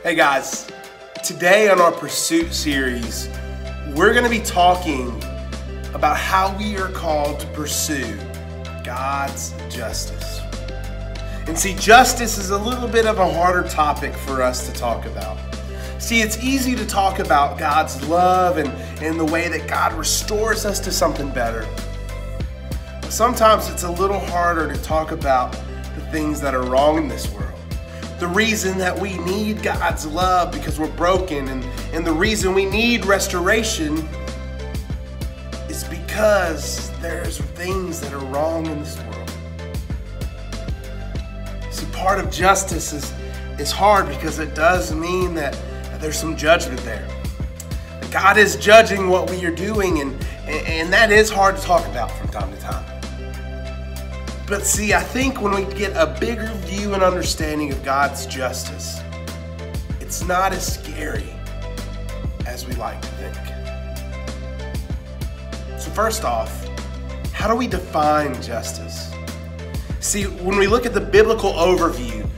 Hey guys, today on our Pursuit series, we're going to be talking about how we are called to pursue God's justice. And see, justice is a little bit of a harder topic for us to talk about. See, it's easy to talk about God's love and the way that God restores us to something better. But sometimes it's a little harder to talk about the things that are wrong in this world. The reason that we need God's love because we're broken, and the reason we need restoration is because there's things that are wrong in this world. See, part of justice is hard because it does mean that there's some judgment there. God is judging what we are doing, and that is hard to talk about from time to time. But see, I think when we get a bigger view and understanding of God's justice, it's not as scary as we like to think. So first off, how do we define justice? See, when we look at the biblical overview,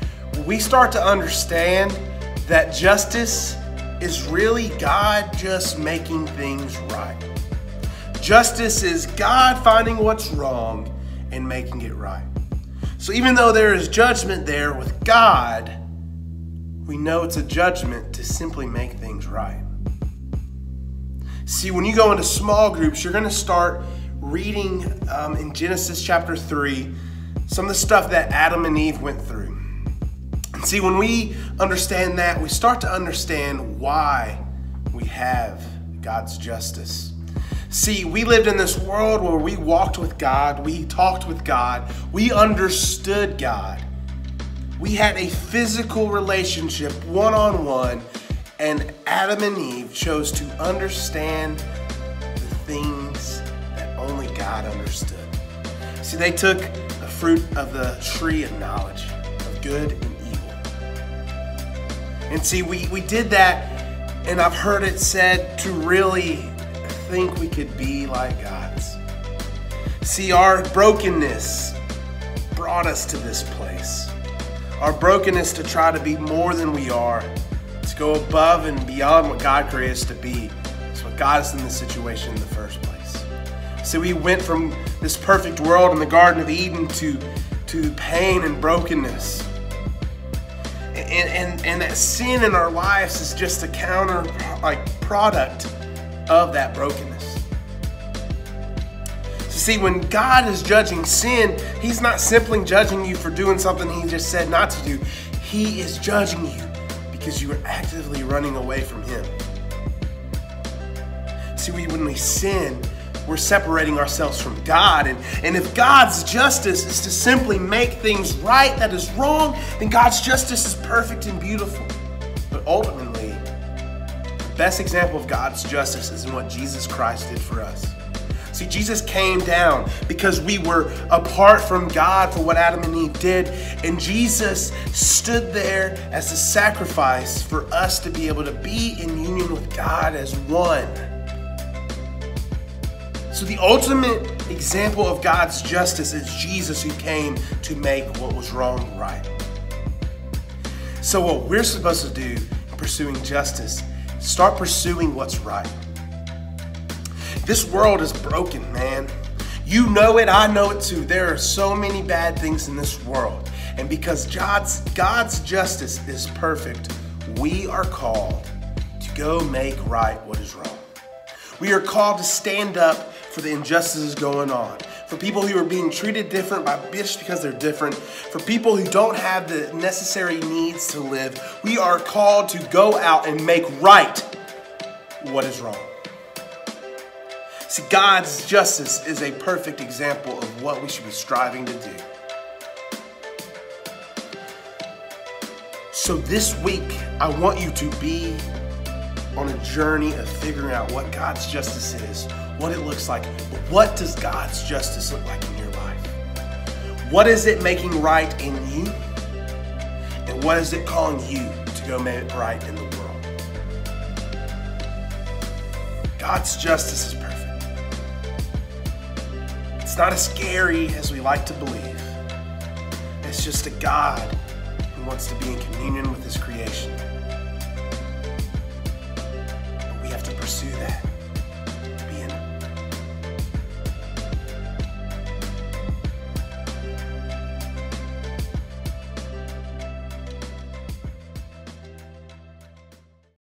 we start to understand that justice is really God just making things right. Justice is God finding what's wrong and making it right. So even though there is judgment there with God, we know it's a judgment to simply make things right. See, when you go into small groups, you're going to start reading in Genesis chapter 3 some of the stuff that Adam and Eve went through. And see, when we understand that, we start to understand why we have God's justice. See, we lived in this world where we walked with God, we talked with God, we understood God. We had a physical relationship one-on-one, and Adam and Eve chose to understand the things that only God understood. See, they took the fruit of the tree of knowledge of good and evil. And see, we did that, and I've heard it said to really think we could be like God's. See, our brokenness brought us to this place. Our brokenness to try to be more than we are, to go above and beyond what God created us to be. It's what got us in this situation in the first place. So we went from this perfect world in the Garden of Eden to pain and brokenness. And that sin in our lives is just a product of that brokenness. So see, when God is judging sin, He's not simply judging you for doing something He just said not to do. He is judging you because you are actively running away from Him. See, when we sin, we're separating ourselves from God. And if God's justice is to simply make things right that is wrong, then God's justice is perfect and beautiful. But ultimately, the best example of God's justice is in what Jesus Christ did for us. See, Jesus came down because we were apart from God for what Adam and Eve did, and Jesus stood there as a sacrifice for us to be able to be in union with God as one. So the ultimate example of God's justice is Jesus, who came to make what was wrong right. So what we're supposed to do in pursuing justice, start pursuing what's right. This world is broken, man. You know it, I know it too. There are so many bad things in this world. And because God's justice is perfect, we are called to go make right what is wrong. We are called to stand up for the injustices going on, for people who are being treated different just because they're different, for people who don't have the necessary needs to live. We are called to go out and make right what is wrong. See, God's justice is a perfect example of what we should be striving to do. So this week, I want you to be on a journey of figuring out what God's justice is, what it looks like. What does God's justice look like in your life? What is it making right in you? And what is it calling you to go make it right in the world? God's justice is perfect. It's not as scary as we like to believe. It's just a God who wants to be in communion with His creation. do that.